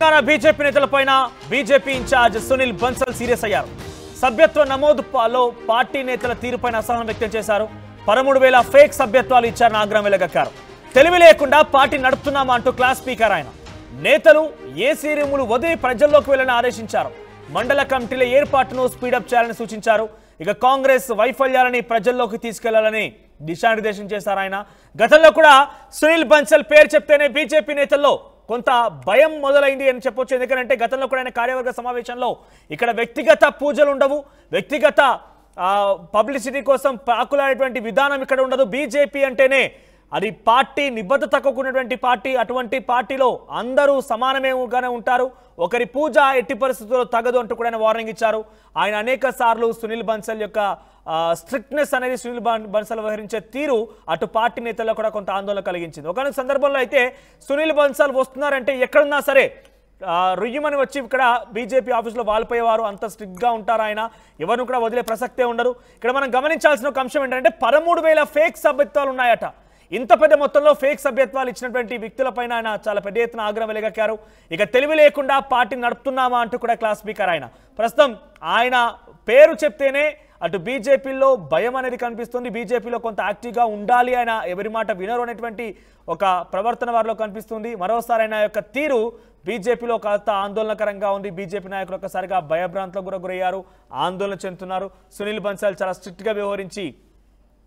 BJP నేతలపైన BJP in charge Sunil Bansal serious అయ్యారు. సభ్యత్వ నమోదులో పార్టీ నేతల తీరుపైన అసహనం వ్యక్తం చేశారు. 13,000 ఫేక్ సభ్యత్వాలు ఇచ్చారని ఆగ్రహం వెలగక్కారు. తెలివి లేకుండా పార్టీ నడుపుతున్నామా అంటూ క్లాస్ స్పీకర్ ఆయన. నేతలు ఏసీ రూములు వదిలి ప్రజల్లోకి వెళ్లని ఆదేశించారు. మండల కమిటీల ఏర్పాటును స్పీడప్ చేయాలని సూచించారు. ఇక కాంగ్రెస్ వైఫల్యాలని ప్రజల్లోకి తీసుకెళ్లాలని దిశానిర్దేశం చేశారు ఆయన. గతంలో కూడా సునీల్ బన్సల్ పేరు చెప్తేనే బీజేపీ నేతల్లో కొంత భయం మొదలైంది అని చెప్పొచ్చు. ఎందుకంటే గతంలో కూడా ఆయన కార్యవర్గ సమావేశంలో ఇక్కడ వ్యక్తిగత పూజలు ఉండవు, వ్యక్తిగత పబ్లిసిటీ కోసం పాకులాడేటువంటి విధానం ఇక్కడ ఉండదు. బీజేపీ అంటేనే అది పార్టీ నిబద్ధతకు కూడినటువంటి పార్టీ. అటువంటి పార్టీలో అందరూ సమానమేగానే ఉంటారు. ఒకరి పూజ ఎట్టి పరిస్థితుల్లో తగదు అంటూ కూడా ఆయన వార్నింగ్ ఇచ్చారు. ఆయన అనేక సార్లు సునీల్ బన్సల్ యొక్క స్ట్రిక్ట్నెస్ అనేది సునీల్ బన్సల్ వ్యవహరించే తీరు అటు పార్టీ నేతల్లో కూడా కొంత ఆందోళన కలిగించింది. ఒకనొక సందర్భంలో అయితే సునీల్ బన్సల్ వస్తున్నారంటే ఎక్కడున్నా సరే రుయ్యమని వచ్చి ఇక్కడ బీజేపీ ఆఫీసులో వాలిపోయేవారు. అంత స్ట్రిక్ట్గా ఉంటారు ఆయన. ఎవరిని కూడా వదిలే ప్రసక్తే ఉండరు. ఇక్కడ మనం గమనించాల్సిన ఒక అంశం ఏంటంటే 13,000 ఫేక్ సభ్యత్వాలు ఉన్నాయట. ఇంత పెద్ద మొత్తంలో ఫేక్ సభ్యత్వాలు ఇచ్చినటువంటి వ్యక్తులపైన ఆయన చాలా పెద్ద ఎత్తున ఆగ్రహం వెలగక్కారు. ఇక తెలివి లేకుండా పార్టీ నడుపుతున్నామా అంటూ కూడా క్లాస్ స్పీకర్ ఆయన. ప్రస్తుతం ఆయన పేరు చెప్తేనే అటు బీజేపీలో భయం అనేది కనిపిస్తుంది. బీజేపీలో కొంత యాక్టివ్గా ఉండాలి, ఆయన ఎవరి మాట వినరు అనేటువంటి ఒక ప్రవర్తన వారిలో కనిపిస్తుంది. మరోసారి ఆయన యొక్క తీరు బీజేపీలో కాస్త ఆందోళనకరంగా ఉంది. బీజేపీ నాయకులు ఒక్కసారిగా భయభ్రాంతులకు కూడా గురయ్యారు, ఆందోళన చెందుతున్నారు. సునీల్ బన్సల్ చాలా స్ట్రిక్ట్గా వ్యవహరించి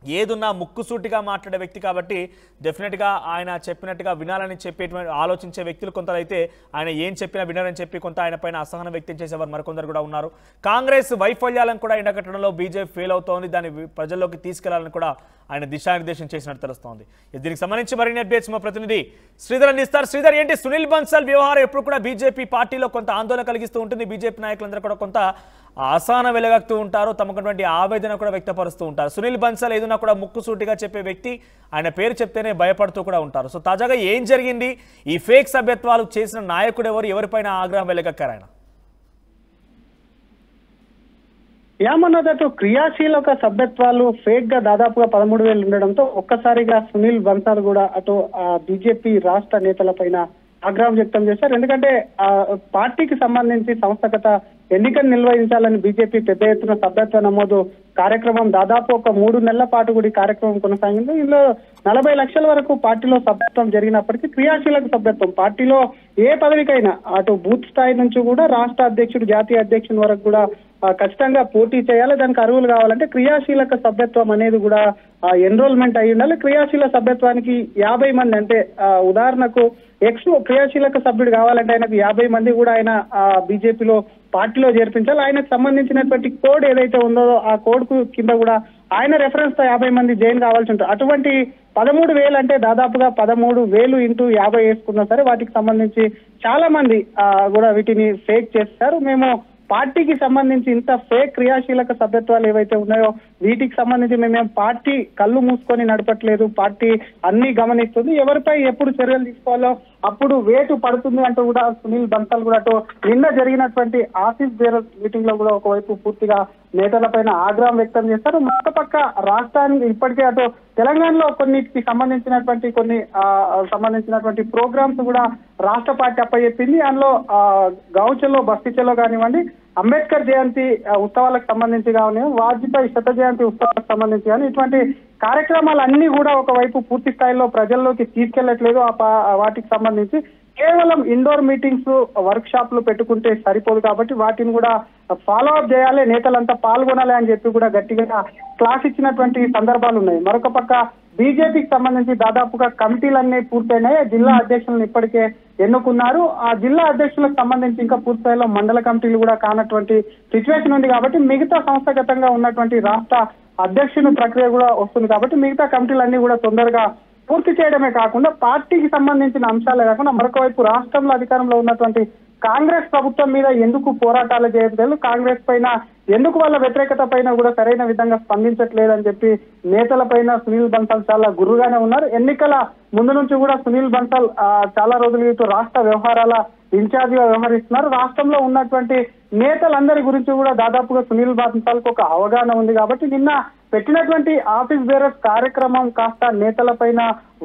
ఏదున్నా ముక్కుసూటిగా మాట్లాడే వ్యక్తి కాబట్టి డెఫినెట్గా ఆయన చెప్పినట్టుగా వినాలని చెప్పేటువంటి ఆలోచించే వ్యక్తులు కొందరైతే ఆయన ఏం చెప్పినా వినరని చెప్పి కొంత ఆయన పైన అసహనం వ్యక్తం చేసేవారు మరికొందరు కూడా ఉన్నారు. కాంగ్రెస్ వైఫల్యాలను కూడా ఎండగట్టడంలో బీజేపీ ఫెయిల్ అవుతోంది. దాన్ని ప్రజల్లోకి తీసుకెళ్లాలని కూడా ఆయన దిశానిర్దేశం చేసినట్టు తెలుస్తోంది. దీనికి సంబంధించి మరిన్ని అప్డేట్స్ మా ప్రతినిధి శ్రీధర్ అందిస్తారు. శ్రీధర్, ఏంటి సునీల్ బన్సల్ వ్యవహారం ఎప్పుడు కూడా బీజేపీ పార్టీలో కొంత ఆందోళన కలిగిస్తూ ఉంటుంది. బీజేపీ నాయకులందరూ కూడా కొంత అసహనం వెలగక్తూ ఉంటారు, తమకున్నటువంటి ఆవేదన కూడా వ్యక్తపరుస్తూ ఉంటారు. సునీల్ బన్సల్ ఏదైనా కూడా ముక్కుసూటిగా చెప్పే వ్యక్తి, ఆయన పేరు చెప్తేనే భయపడుతూ కూడా ఉంటారు. సో తాజాగా ఏం జరిగింది? ఈ ఫేక్ సభ్యత్వాలు చేసిన నాయకుడు ఎవరు? ఎవరిపైన ఆగ్రహం వెలగక్కారు ఆయన? ఏమన్నదటు క్రియాశీలక సభ్యత్వాలు ఫేక్ గా దాదాపుగా 13,000 ఉండడంతో ఒక్కసారిగా సునీల్ బన్సల్ కూడా అటు బీజేపీ రాష్ట్ర నేతల పైన ఆగ్రహం వ్యక్తం చేశారు. ఎందుకంటే పార్టీకి సంబంధించి సంస్థాగత ఎన్నికలు నిర్వహించాలని బీజేపీ పెద్ద ఎత్తున సభ్యత్వ నమోదు కార్యక్రమం దాదాపు ఒక 3 నెలల పాటు కూడా ఈ కార్యక్రమం కొనసాగింది. ఇందులో 40 లక్షల వరకు పార్టీలో సభ్యత్వం జరిగినప్పటికీ క్రియాశీలక సభ్యత్వం పార్టీలో ఏ పదవికైనా అటు బూత్ స్థాయి నుంచి కూడా రాష్ట్ర అధ్యక్షుడు, జాతీయ అధ్యక్షుని వరకు కూడా ఖచ్చితంగా పోటీ చేయాలి. దానికి అర్హులు కావాలంటే క్రియాశీలక సభ్యత్వం అనేది కూడా ఎన్రోల్మెంట్ అయి ఉండాలి. క్రియాశీల సభ్యత్వానికి 50 మంది, అంటే ఉదాహరణకు క్రియాశీలక సభ్యుడు కావాలంటే ఆయనకు 50 మంది కూడా ఆయన బీజేపీలో పార్టీలో చేర్పించాలి. ఆయనకు సంబంధించినటువంటి కోడ్ ఏదైతే ఉందో ఆ కోడ్ కు కింద కూడా ఆయన రెఫరెన్స్ తో 50 మంది జాయిన్ కావాల్సి ఉంటుంది. అటువంటి 13,000 అంటే దాదాపుగా 13,000 ఇంటూ 50 వేసుకున్నా సరే వాటికి సంబంధించి చాలా మంది కూడా వీటిని ఫేక్ చేస్తారు. మేము పార్టీకి సంబంధించి ఇంత ఫేక్ క్రియాశీలక సభ్యత్వాలు ఏవైతే ఉన్నాయో వీటికి సంబంధించి మేమేం పార్టీ కళ్ళు మూసుకొని నడపట్లేదు, పార్టీ అన్ని గమనిస్తుంది, ఎవరిపై ఎప్పుడు చర్యలు తీసుకోవాలో అప్పుడు వేటు పడుతుంది అంటూ కూడా సునీల్ బన్సల్ కూడా అటు నిన్న జరిగినటువంటి ఆఫీస్ బేరర్స్ మీటింగ్ లో కూడా ఒకవైపు పూర్తిగా నేతలపైన ఆగ్రహం వ్యక్తం చేస్తారు. మరొక పక్క రాష్ట్రానికి ఇప్పటికే అటు తెలంగాణలో కొన్నిటికి సంబంధించినటువంటి ప్రోగ్రామ్స్ కూడా రాష్ట్ర పార్టీ అప్పచెప్పింది. అందులో గౌచలో, బస్తీచలో కానివ్వండి, అంబేద్కర్ జయంతి ఉత్సవాలకు సంబంధించి కానీ, వాజ్పేయి శత జయంతి ఉత్సవాలకు సంబంధించి కానీ ఇటువంటి కార్యక్రమాలన్నీ కూడా ఒకవైపు పూర్తి స్థాయిలో ప్రజల్లోకి తీసుకెళ్లట్లేదు. వాటికి సంబంధించి కేవలం ఇండోర్ మీటింగ్స్, వర్క్ షాప్లు పెట్టుకుంటే సరిపోదు కాబట్టి వాటిని కూడా ఫాలో అప్ చేయాలి, నేతలంతా పాల్గొనాలి అని చెప్పి కూడా గట్టిగా క్లాస్ ఇచ్చినటువంటి సందర్భాలు ఉన్నాయి. మరొక పక్క బీజేపీకి సంబంధించి దాదాపుగా కమిటీలన్నీ పూర్తయినాయి. జిల్లా అధ్యక్షులను ఇప్పటికే ఎన్నుకున్నారు. ఆ జిల్లా అధ్యక్షులకు సంబంధించి ఇంకా పూర్తిస్థాయిలో మండల కమిటీలు కూడా కానటువంటి సిచ్యువేషన్ ఉంది కాబట్టి మిగతా సంస్థాగతంగా ఉన్నటువంటి రాష్ట్ర అధ్యక్షుని ప్రక్రియ కూడా వస్తుంది కాబట్టి మిగతా కమిటీలన్నీ కూడా తొందరగా పూర్తి చేయడమే కాకుండా పార్టీకి సంబంధించిన అంశాలే కాకుండా మరొక వైపు రాష్ట్రంలో అధికారంలో ఉన్నటువంటి కాంగ్రెస్ ప్రభుత్వం మీద ఎందుకు పోరాటాలు చేయట్లేదు, కాంగ్రెస్ పైన ఎందుకు వాళ్ళ వ్యతిరేకత పైన కూడా సరైన విధంగా స్పందించట్లేదని చెప్పి నేతల పైన సునీల్ బన్సల్ చాలా గుర్రుగానే ఉన్నారు. ఎన్నికల ముందు నుంచి కూడా సునీల్ బన్సల్ చాలా రోజుల క్రితం రాష్ట్ర వ్యవహారాల ఇన్ఛార్జిగా వ్యవహరిస్తున్నారు. రాష్ట్రంలో ఉన్నటువంటి నేతలందరి గురించి కూడా దాదాపుగా సునీల్ బన్సాల్కు ఒక అవగాహన ఉంది కాబట్టి నిన్న పెట్టినటువంటి ఆఫీస్ బేరర్స్ కార్యక్రమం కాస్త నేతలపైన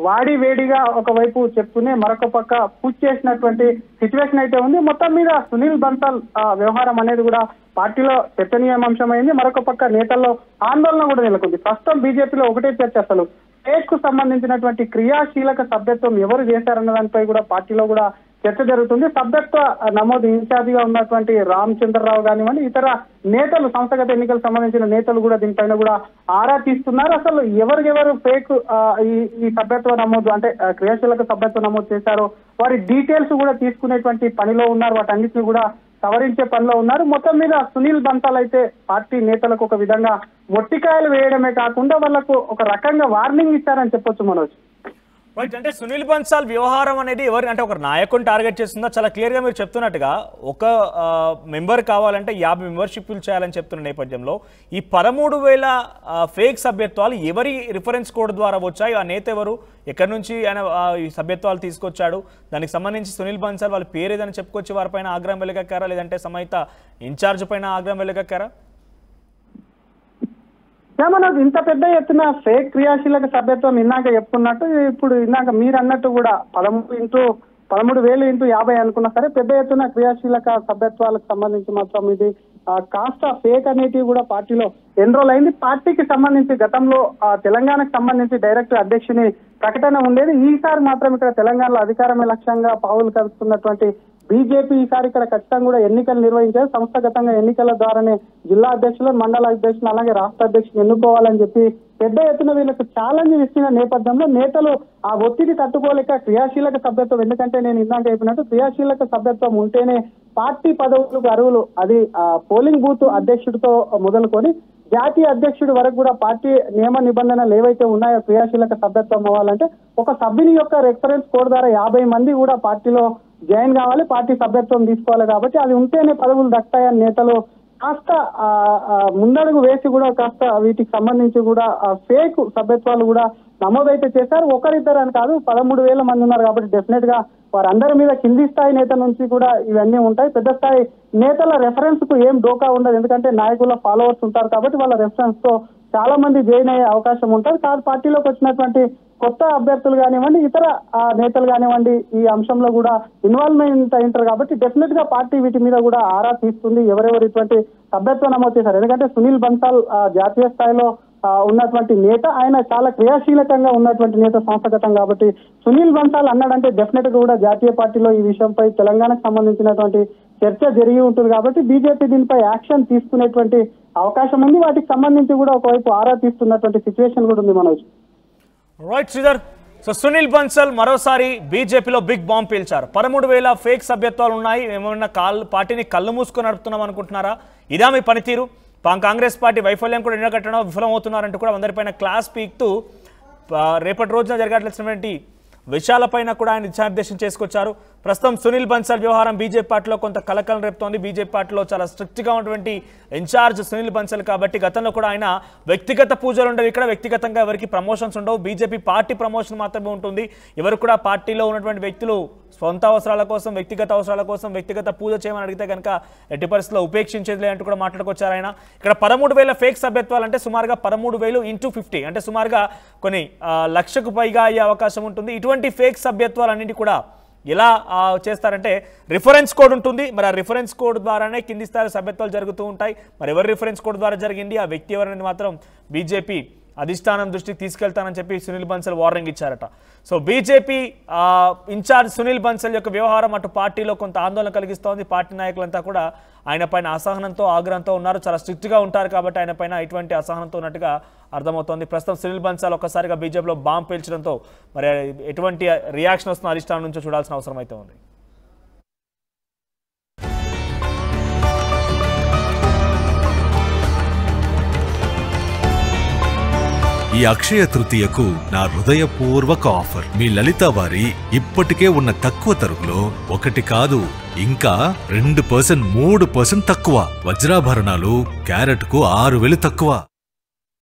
వాడి వేడిగా ఒకవైపు చెప్తూనే మరొక పక్క పుష్ చేసినటువంటి సిచ్యువేషన్ అయితే ఉంది. మొత్తం మీద సునీల్ బన్సాల్ వ్యవహారం అనేది కూడా పార్టీలో చర్చనీయాంశమైంది. మరొక పక్క నేతల్లో ఆందోళన కూడా నెలకొంది. ప్రస్తుతం బీజేపీలో ఒకటే చర్చ, అసలు ఫేక్ కు సంబంధించినటువంటి క్రియాశీలక సభ్యత్వం ఎవరు చేశారన్న దానిపై కూడా పార్టీలో కూడా చర్చ జరుగుతుంది. సభ్యత్వ నమోదు ఇన్ఛార్జిగా ఉన్నటువంటి రామచంద్రరావు కానివ్వండి, ఇతర నేతలు, సంస్థాగత ఎన్నికలకు సంబంధించిన నేతలు కూడా దీనిపైన కూడా ఆరా తీస్తున్నారు. అసలు ఎవరికెవరు ఫేక్ ఈ సభ్యత్వ నమోదు అంటే క్రియాశీలక సభ్యత్వ నమోదు చేశారో వారి డీటెయిల్స్ కూడా తీసుకునేటువంటి పనిలో ఉన్నారు. వాటన్నిటిని కూడా సవరించే పనిలో ఉన్నారు. మొత్తం మీద సునీల్ బన్సాల్ అయితే పార్టీ నేతలకు ఒక విధంగా మొట్టికాయలు వేయడమే కాకుండా వాళ్ళకు ఒక రకంగా వార్నింగ్ ఇచ్చారని చెప్పొచ్చు మనోజ్. రైట్, అంటే సునీల్ బన్సాల్ వ్యవహారం అనేది ఎవరు అంటే ఒక నాయకుని టార్గెట్ చేస్తుందో చాలా క్లియర్గా మీరు చెప్తున్నట్టుగా ఒక మెంబర్ కావాలంటే 50 మెంబర్షిప్లు చేయాలని చెప్తున్న నేపథ్యంలో ఈ 13,000 ఫేక్ సభ్యత్వాలు ఎవరి రిఫరెన్స్ కోడ్ ద్వారా వచ్చాయి, ఆ నేత ఎవరు, ఎక్కడి నుంచి ఆయన ఈ సభ్యత్వాలు తీసుకొచ్చాడు, దానికి సంబంధించి సునీల్ బన్సాల్ వాళ్ళ పేరు ఏదని చెప్పుకొచ్చి వారిపైన ఆగ్రహం వెలుగక్కారా, లేదంటే సమేత ఇన్ఛార్జ్ పైన ఆగ్రహం వెలుగక్కారా? మనకు ఇంత పెద్ద ఎత్తున ఫేక్ క్రియాశీలక సభ్యత్వం ఇందాక చెప్పుకున్నట్టు, ఇప్పుడు ఇందాక మీరు అన్నట్టు కూడా 13,000 ఇంటూ 50 అనుకున్నా సరే పెద్ద ఎత్తున క్రియాశీలక సభ్యత్వాలకు సంబంధించి మాత్రం ఇది కాస్త ఫేక్ అనేటివి కూడా పార్టీలో ఎన్రోల్ అయింది. పార్టీకి సంబంధించి గతంలో తెలంగాణకు సంబంధించి డైరెక్ట్ అధ్యక్షుని ప్రకటన ఉండేది. ఈసారి మాత్రం ఇక్కడ తెలంగాణలో అధికారమే లక్ష్యంగా పావులు కలుపుతున్నటువంటి బీజేపీ ఈసారి ఇక్కడ ఖచ్చితంగా కూడా ఎన్నికలు నిర్వహించారు. సంస్థాగతంగా ఎన్నికల ద్వారానే జిల్లా అధ్యక్షులు, మండల అధ్యక్షులు, అలాగే రాష్ట్ర అధ్యక్షులు ఎన్నుకోవాలని చెప్పి పెద్ద ఎత్తున వీళ్ళకు ఛాలెంజ్ ఇస్తున్న నేపథ్యంలో నేతలు ఆ ఒత్తిడి తట్టుకోలేక క్రియాశీలక సభ్యత్వం, ఎందుకంటే నేను ఇందాక చెప్పినట్టు క్రియాశీలక సభ్యత్వం ఉంటేనే పార్టీ పదవులకు అర్హులు, అది పోలింగ్ బూత్ అధ్యక్షుడితో మొదలుకొని జాతీయ అధ్యక్షుడి వరకు కూడా పార్టీ నియమ నిబంధనలు ఏవైతే ఉన్నాయో క్రియాశీలక సభ్యత్వం అవ్వాలంటే ఒక సభ్యుని యొక్క రెఫరెన్స్ కోడ్ ద్వారా 50 మంది కూడా పార్టీలో జాయిన్ కావాలి, పార్టీ సభ్యత్వం తీసుకోవాలి. కాబట్టి అది ఉంటేనే పదవులు దక్తాయని నేతలు కాస్త ముందడుగు వేసి కూడా కాస్త వీటికి సంబంధించి కూడా ఫేక్ సభ్యత్వాలు కూడా నమోదైతే చేశారు. ఒకరిద్దరు అని కాదు, 13,000 మంది ఉన్నారు. కాబట్టి డెఫినెట్ గా వారందరి మీద కింది స్థాయి నేత నుంచి కూడా ఇవన్నీ ఉంటాయి. పెద్ద స్థాయి నేతల రెఫరెన్స్ కు ఏం డోకా ఉండదు, ఎందుకంటే నాయకుల ఫాలోవర్స్ ఉంటారు కాబట్టి వాళ్ళ రెఫరెన్స్ తో చాలా మంది జాయిన్ అయ్యే అవకాశం ఉంటుంది. కాదు పార్టీలోకి వచ్చినటువంటి కొత్త అభ్యర్థులు కానివ్వండి, ఇతర నేతలు కానివ్వండి ఈ అంశంలో కూడా ఇన్వాల్వ్మెంట్ అయింటారు. కాబట్టి డెఫినెట్ గా పార్టీ వీటి మీద కూడా ఆరా తీస్తుంది, ఎవరెవరు ఇటువంటి సభ్యత్వం నమోదు చేశారు. ఎందుకంటే సునీల్ బన్సాల్ జాతీయ స్థాయిలో ఉన్నటువంటి నేత, ఆయన చాలా క్రియాశీలకంగా ఉన్నటువంటి నేత సంస్థాగతం. కాబట్టి సునీల్ బన్సాల్ అన్నాడంటే డెఫినెట్ గా కూడా జాతీయ పార్టీలో ఈ విషయంపై తెలంగాణకు సంబంధించినటువంటి చర్చ జరిగి ఉంటుంది. కాబట్టి బీజేపీ దీనిపై యాక్షన్ తీసుకునేటువంటి అవకాశం ఉంది. వాటికి సంబంధించి కూడా ఒకవైపు ఆరా తీస్తున్నటువంటి సిచ్యువేషన్ కూడా ఉంది మనోజ్. రైట్ శ్రీధర్, సో సునీల్ బన్సాల్ మరోసారి బీజేపీలో బిగ్ బాంబ్ పేల్చారు. 13,000 ఫేక్ సభ్యత్వాలు ఉన్నాయి, ఏమన్నా పార్టీని కళ్ళు మూసుకొని నడుపుతున్నాం అనుకుంటున్నారా? ఇదా మీ పనితీరు? కాంగ్రెస్ పార్టీ వైఫల్యం కూడా ఎండగట్టడం విఫలమవుతున్నారంటూ కూడా అందరిపైన క్లాస్ పీక్తూ రేపటి రోజున జరగాల్సినటువంటి విషయాలపైన కూడా ఆయన దిశానిర్దేశం చేసుకొచ్చారు. ప్రస్తుతం సునీల్ బన్సాల్ వ్యవహారం బీజేపీ పార్టీలో కొంత కలకలం రేపుతోంది. బీజేపీ పార్టీలో చాలా స్ట్రిక్ట్గా ఉన్నటువంటి ఇన్ఛార్జ్ సునీల్ బన్సాల్ కాబట్టి గతంలో కూడా ఆయన వ్యక్తిగత పూజలు ఉండవు, ఇక్కడ వ్యక్తిగతంగా ఎవరికి ప్రమోషన్స్ ఉండవు, బీజేపీ పార్టీ ప్రమోషన్ మాత్రమే ఉంటుంది. ఎవరు కూడా పార్టీలో ఉన్నటువంటి వ్యక్తులు సొంత అవసరాల కోసం, వ్యక్తిగత అవసరాల కోసం వ్యక్తిగత పూజ చేయమని అడిగితే కనుక ఎట్టి పరిస్థితుల్లో ఉపేక్షించేది అంటూ కూడా మాట్లాడుకొచ్చారు ఆయన. ఇక్కడ 13,000 ఫేక్ సభ్యత్వాలు అంటే సుమారుగా 13,000 ఇంటూ 50 అంటే సుమారుగా కొన్ని లక్షకు పైగా అయ్యే అవకాశం ఉంటుంది. ఇటువంటి ఫేక్ సభ్యత్వాలన్నింటి కూడా ఎలా చేస్తారంటే రిఫరెన్స్ కోడ్ ఉంటుంది. మరి ఆ రిఫరెన్స్ కోడ్ ద్వారానే కింది స్థాయి సభ్యత్వాలు జరుగుతూ ఉంటాయి. మరి ఎవరి రిఫరెన్స్ కోడ్ ద్వారా జరిగింది, ఆ వ్యక్తి ఎవరనేది మాత్రం బీజేపీ అధిష్టానం దృష్టికి తీసుకెళ్తానని చెప్పి సునీల్ బన్సాల్ వార్నింగ్ ఇచ్చారట. So BJP in charge Sunil Bansal యొక్క వ్యవహారం అటు పార్టీలో కొంత ఆందోళన కలిగిస్తోంది. పార్టీ నాయకులంతా కూడా ఆయన పైన అసహనంతో, ఆగ్రహంతో ఉన్నారు. చాలా స్ట్రిక్ట్గా ఉంటారు కాబట్టి ఆయన పైన ఇటువంటి అసహనంతో ఉన్నట్టుగా అర్థమవుతోంది. ప్రస్తుతం సునీల్ బన్సాల్ ఒక్కసారిగా బీజేపీలో బాంబు పేల్చడంతో మరి ఎటువంటి రియాక్షన్ వస్తుందో అధిష్టానం నుంచి చూడాల్సిన అవసరం అయితే ఉంది. ఈ అక్షయ తృతీయకు నా హృదయపూర్వక ఆఫర్. మీ లలిత వారి ఇప్పటికే ఉన్న తక్కువ తరుగులో 1 కాదు ఇంకా 2%, 3% తక్కువ. వజ్రాభరణాలు క్యారెట్ కు 6,000 తక్కువ.